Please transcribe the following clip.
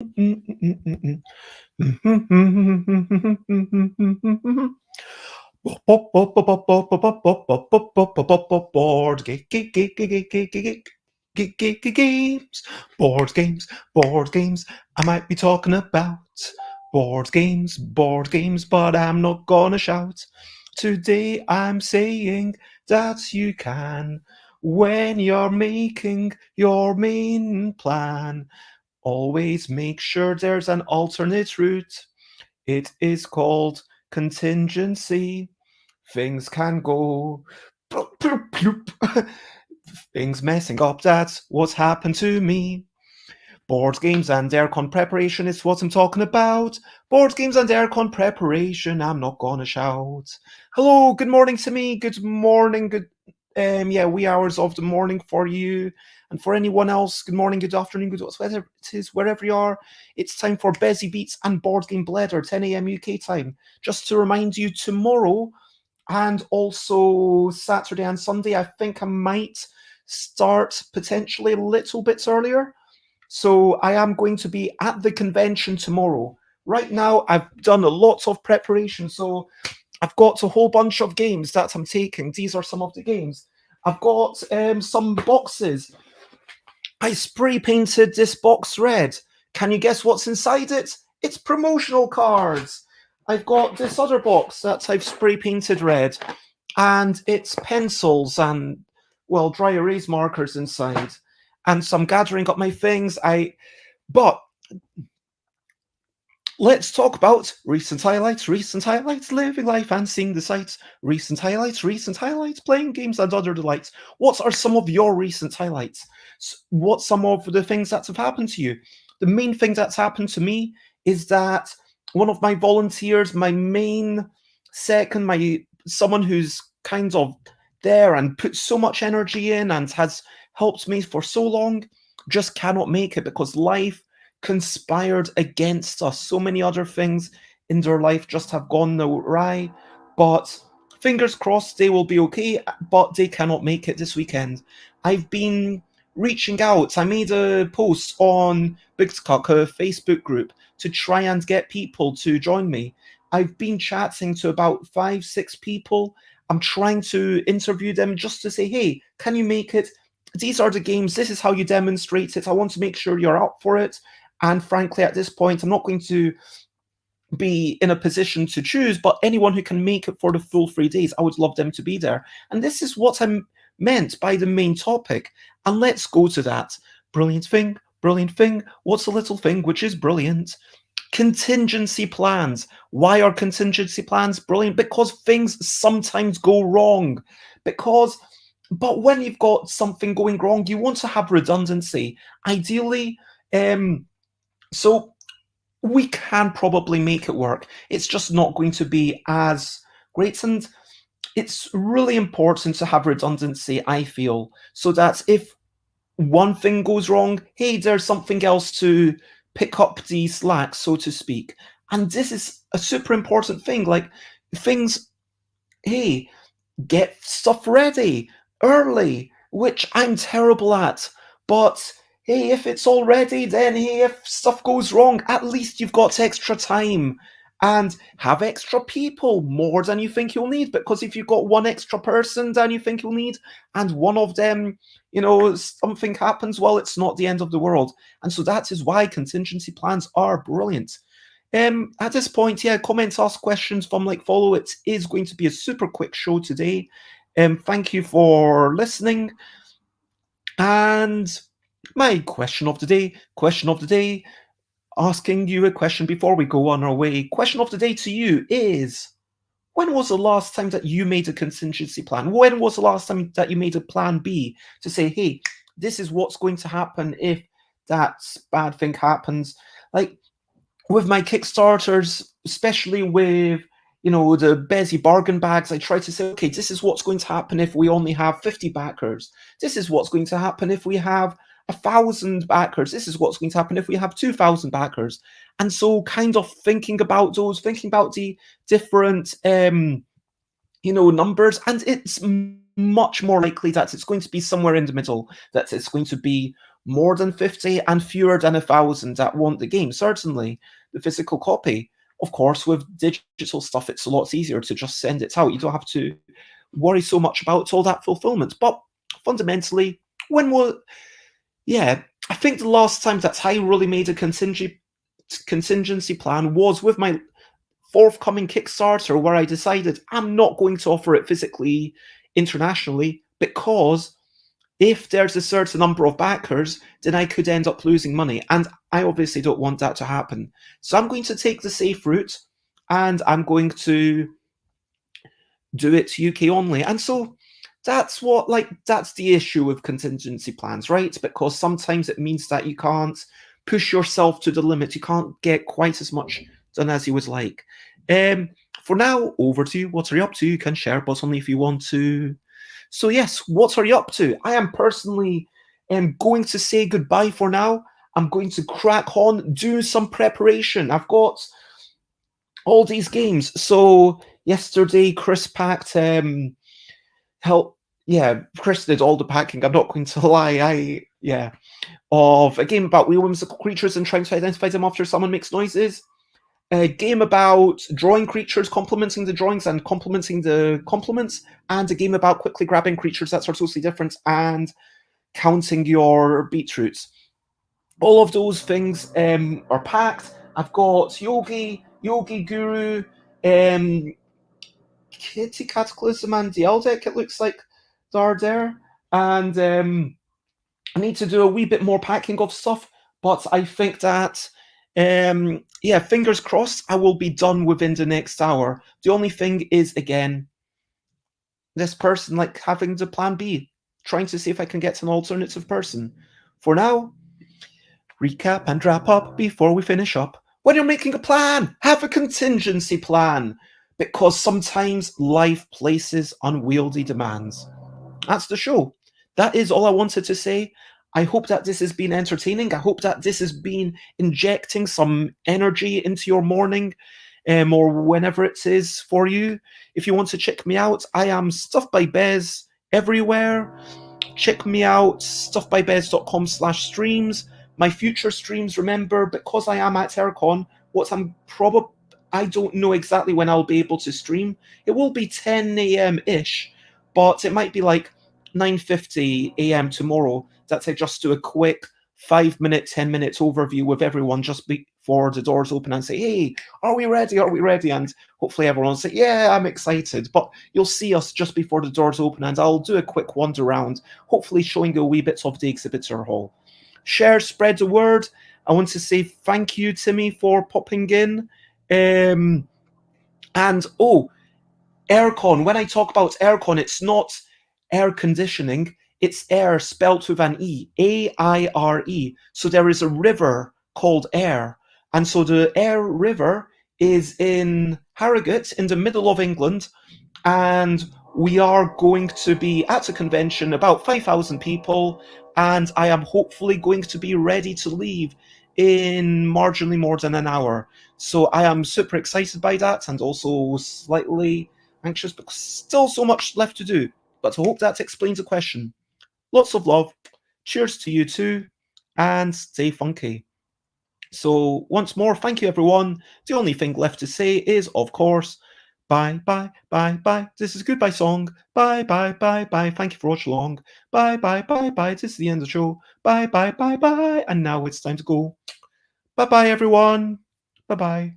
Board games, board games. I might be talking about board games, but I'm not gonna shout. Today I'm saying that you can, when you're making your main plan, always make sure there's an alternate route. It is called contingency. Things can go bloop, bloop, bloop. Things messing up, that's what's happened to me. Board games and aircon preparation is what I'm talking about. Board games and aircon preparation, I'm not gonna shout. Hello, good morning to me, good morning, wee hours of the morning for you. And for anyone else, good morning, good afternoon, good whatever it is, wherever you are. It's time for Busy Beats and Board Game Bladder, 10 a.m. UK time. Just to remind you, tomorrow and also Saturday and Sunday, I think I might start potentially a little bit earlier. So I am going to be at the convention tomorrow. Right now, I've done a lot of preparation, so I've got a whole bunch of games that I'm taking. These are some of the games. I've got some boxes. I spray painted this box red. Can you guess what's inside it? It's promotional cards. I've got this other box that I've spray painted red, and it's pencils and, well, dry erase markers inside. And so I'm gathering up my things. But let's talk about recent highlights, living life and seeing the sights. Recent highlights, playing games and other delights. What are some of your recent highlights? What's some of the things that have happened to you? The main thing that's happened to me is that one of my volunteers, my main second, someone who's kind of there and put so much energy in and has helped me for so long, just cannot make it because life conspired against us. So many other things in their life just have gone awry. But fingers crossed they will be okay, but they cannot make it this weekend. I've been reaching out. I made a post on Bigskuk, a Facebook group, to try and get people to join me. I've been chatting to about 5-6 people. I'm trying to interview them just to say, hey, can you make it? These are the games. This is how you demonstrate it. I want to make sure you're up for it. And frankly, at this point, I'm not going to be in a position to choose, but anyone who can make it for the full 3 days, I would love them to be there. And this is what I meant by the main topic. And let's go to that. Brilliant thing. What's a little thing which is brilliant? Contingency plans. Why are contingency plans brilliant? Because things sometimes go wrong. But when you've got something going wrong, you want to have redundancy. Ideally, so we can probably make it work. It's just not going to be as great. And it's really important to have redundancy, I feel, so that if one thing goes wrong, hey, there's something else to pick up the slack, so to speak. And this is a super important thing. Like, things, hey, get stuff ready early, which I'm terrible at. But hey, if it's all ready, then hey, if stuff goes wrong, at least you've got extra time. And have extra people, more than you think you'll need, because if you've got one extra person than you think you'll need, and one of them, something happens, well, it's not the end of the world. And so that is why contingency plans are brilliant. At this point, comments, ask questions, follow. It is going to be a super quick show today. Thank you for listening. And my question of the day, asking you a question before we go on our way. Question of the day to you is, when was the last time that you made a contingency plan? When was the last time that you made a plan B to say, hey, this is what's going to happen if that bad thing happens? Like, with my Kickstarters, especially with, the Bezzy bargain bags, I try to say, okay, this is what's going to happen if we only have 50 backers. This is what's going to happen if we have 1,000 backers. This is what's going to happen if we have 2,000 backers. And so kind of thinking about the different, numbers, and it's much more likely that it's going to be somewhere in the middle, that it's going to be more than 50 and fewer than 1,000 that want the game. Certainly, the physical copy. Of course, with digital stuff, it's a lot easier to just send it out. You don't have to worry so much about all that fulfillment. But fundamentally, I think the last time that I really made a contingency plan was with my forthcoming Kickstarter, where I decided I'm not going to offer it physically internationally, because if there's a certain number of backers, then I could end up losing money. And I obviously don't want that to happen. So I'm going to take the safe route, and I'm going to do it UK only. And so that's the issue with contingency plans, right? Because sometimes it means that you can't push yourself to the limit. You can't get quite as much done as you would like. For now, over to you. What are you up to? You can share, but only if you want to. So yes, what are you up to? I am personally going to say goodbye for now. I'm going to crack on, do some preparation. I've got all these games. So yesterday, Chris packed Chris did all the packing. I'm not going to lie. Of a game about whimsical creatures and trying to identify them after someone makes noises. A game about drawing creatures, complementing the drawings and complementing the complements, and a game about quickly grabbing creatures that are totally different and counting your beetroots. All of those things are packed. I've got Yogi Guru, Kitty Cataclysm, and the Eldek, it looks like they're there. And I need to do a wee bit more packing of stuff, but I think that, fingers crossed, I will be done within the next hour. The only thing is, again, this person having the plan B, trying to see if I can get an alternative person. For now, recap and wrap up before we finish up. When you're making a plan, have a contingency plan, because sometimes life places unwieldy demands. That's the show. That is all I wanted to say. I hope that this has been entertaining. I hope that this has been injecting some energy into your morning, or whenever it is for you. If you want to check me out, I am Stuff by Bez everywhere. Check me out, stuffbybez.com/streams. My future streams, remember, because I am at Airecon, I don't know exactly when I'll be able to stream. It will be 10 a.m.-ish, but it might be 9:50 a.m. tomorrow that I just do a quick 5-minute, 10-minute overview with everyone just before the doors open and say, hey, are we ready? Are we ready? And hopefully everyone will say, yeah, I'm excited. But you'll see us just before the doors open, and I'll do a quick wander around, hopefully showing you a wee bit of the exhibitor hall. Share, spread the word. I want to say thank you, Timmy, for popping in. And Airecon. When I talk about Airecon, it's not air conditioning. It's air spelt with an E, A-I-R-E. So there is a river called Aire. And so the Aire River is in Harrogate, in the middle of England. And we are going to be at a convention, about 5,000 people. And I am hopefully going to be ready to leave in marginally more than an hour. So I am super excited by that, and also slightly anxious, because still so much left to do. But I hope that explains the question. Lots of love. Cheers to you too, and stay funky. So once more, thank you everyone. The only thing left to say is, of course, bye, bye, bye, bye. This is a goodbye song. Bye, bye, bye, bye. Thank you for watching along. Bye, bye, bye, bye. This is the end of the show. Bye, bye, bye, bye. And now it's time to go. Bye, bye, everyone. Bye, bye.